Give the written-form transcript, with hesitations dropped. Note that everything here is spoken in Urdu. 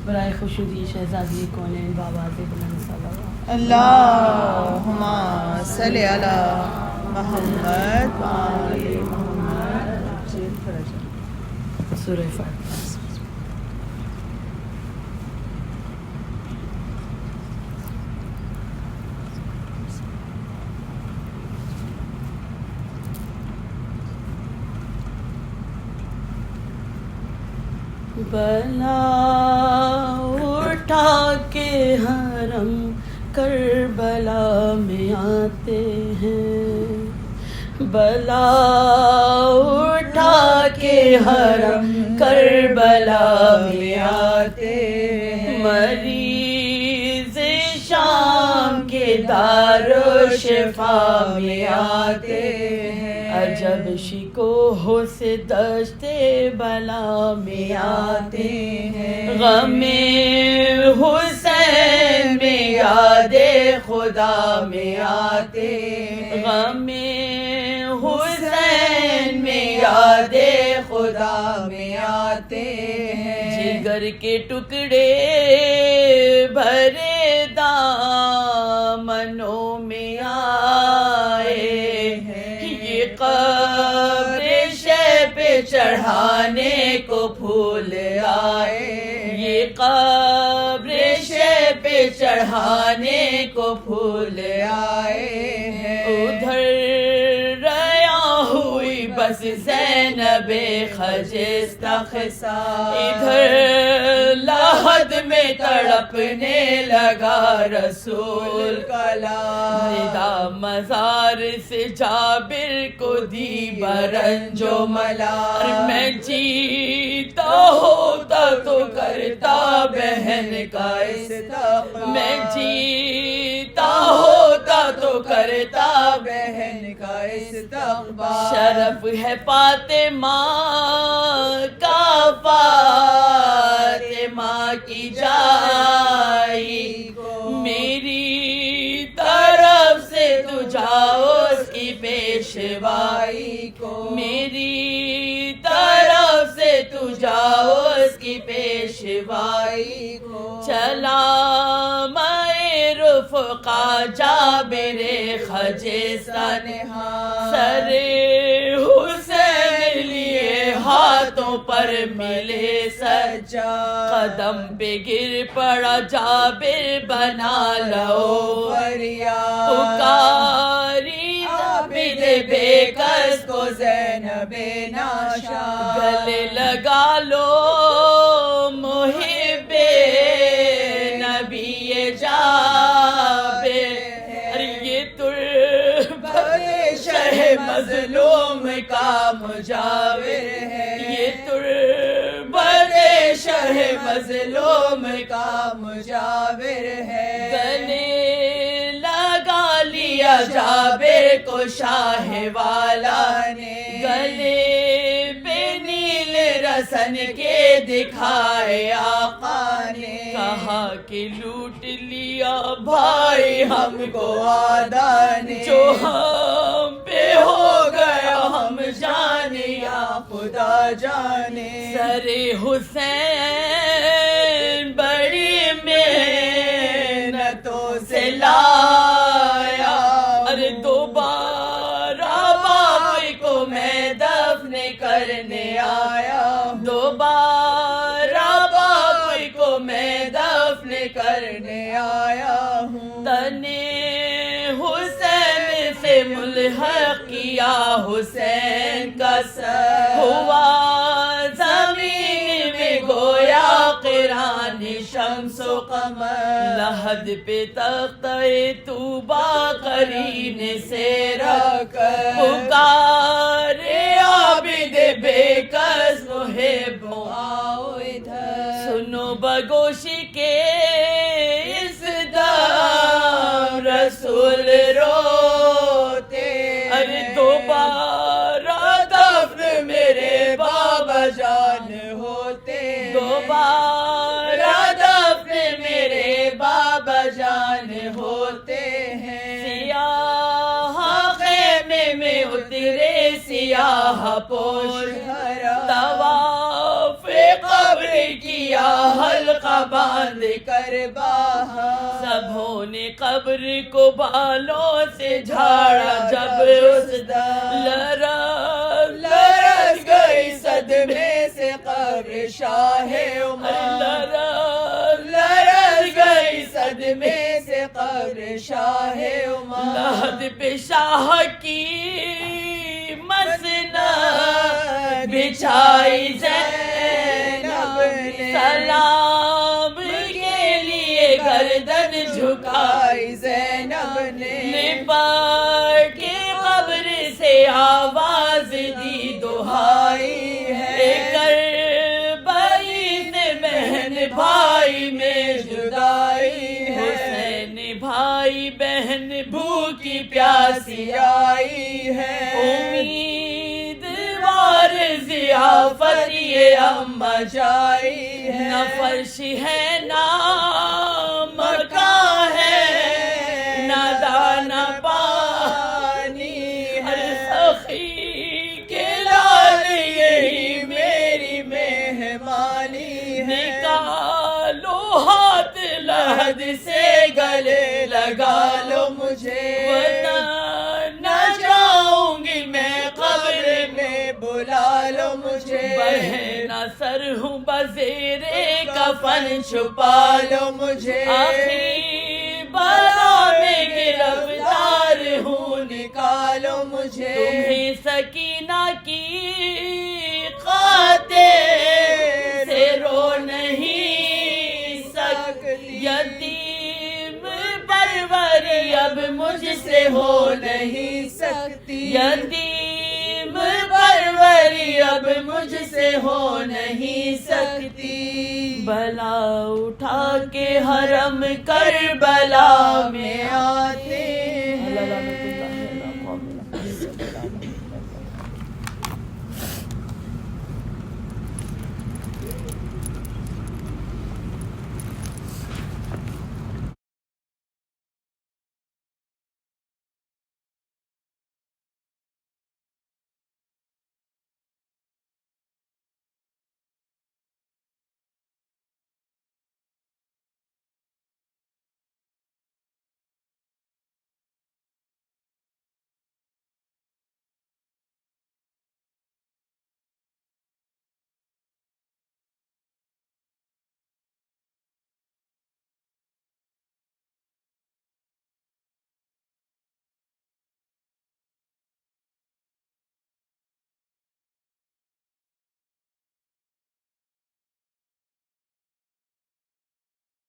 برائے خوشودی شہزادی کونین بآواز بلند صلوات اللہم صلی علی محمد وآل محمد. سورہ فاتحہ. بلا اٹھا کے حرم کربلا میں آتے ہیں، بلا اٹھا کے حرم کربلا میں آتے ہیں، مریض شام کے دار و شفا میں آتے ہیں، عجب شکوہ سے دشت بلا میں آتے ہیں، غم حسین میں یاد خدا میں آتے ہیں، غم حسین میں یاد خدا میں آتے ہیں، جگر کے ٹکڑے بھرے دامنوں میں آئے ہیں، یہ قبر شہ پہ چڑھانے کو پھول آئے، یہ قبر شہ پہ چڑھانے کو پھول آئے ہیں، ادھر ریا ہوئی بس زینب خجستہ خسار، ادھر لحد میں تڑپنے لگا رسول کلام، ندا مزار سے جابر کو دی برنج و ملال، میں جیتا ہوتا تو کرتا بہن کا استقبال، میں جیتا ہوتا تو کرتا بہن کا استقبال، شرف ہے فاطمہ کا، فاطمہ کی جائی میری طرف سے تو جاؤ اس کی پیشوائی کو، میری طرف سے تو جاؤ اس کی پیشوائی کو، چلا میں رفقا جابر خجستہ نہاد، سر حسین لیے ہاتھوں پر ملے سجاد، قدم پہ گر پڑا جابر بنا لو فریاد، پکاری عابد بے کس کو زینب ناشاد، گلے لگا لو محب نبی جابر، یہ تربت شہ مظلوم کا مجاور ہے، یہ تربت شہ مظلوم کا مجاور ہے، گلے لگا لیا جابر کو شاہ والا نے، گلے پہ نیل رسن کے دکھائے آقا نے، کہا کہ لوٹ لیا بھائی ہم کو آدھا نے، جو ہم پہ ہو گیا ہم جانے یا خدا جانے، سر حسین بڑی محنتوں سے لایا، ارے دوبارہ بابی کو میں دفن کرنے آیا، دوبارہ بابی کو میں دفن کرنے آیا ہوں، تنے حسین سے ملحق کیا حسین کا سر، ہوا زمین میں گویا قران شمس و قمر، لحد پہ تختہ طوبیٰ قرین سے رکھ کر، پکارے عابد بے کس محب آؤ ادھر، سنو بگوشی کے اس دم رسول روتے، ارے دوبارہ دفن میرے بابا جان ہوتے، دوبارہ دفن میرے بابا جان ہوتے ہیں، سیاہ خیمے میں اترے سیاہ پوش طواف قبر کیا حلقہ حلقہ باندھ کر باہر سبھوں نے قبر کو بالوں سے جھاڑا جب اس لرز گئی صدمے سے قبر شاہ عمر لرز گئی صدمے سے قبر شاہ عمر لحد پہ شاہ کی مسند بچھائی زینب نے سلام کے لیے گردن جھکائی زینب نے لپٹ کے قبر سے آواز دی دہائی ہے کربلائی سے بہن بھائی میں جدائی ہے حسین بھائی بہن بھوکی پیاسی آئی ہے امیدوار ضیافت یہ اماں جائی ہے نہ فرش ہے نہ مکان ہے نہ دانہ پانی ہر سخی کے لال یہی میری مہمانی ہے نکالو ہاتھ لحد سے گلے لگا لو مجھے ورنہ نہ جاؤں گی میں قبر میں بلا لو مجھے بہنا سر ہوں بزیر کفن چھپا لو مجھے آخری بلا میں گرفتار ہوں نکالو مجھے تمہیں سکینہ کی خاطر سے رو نہیں سکتی یتیم پروری اب مجھ سے ہو نہیں سکتی یتیم پروری اب مجھ سے ہو نہیں سکتی بلا اٹھا کے حرم کربلا میں آتے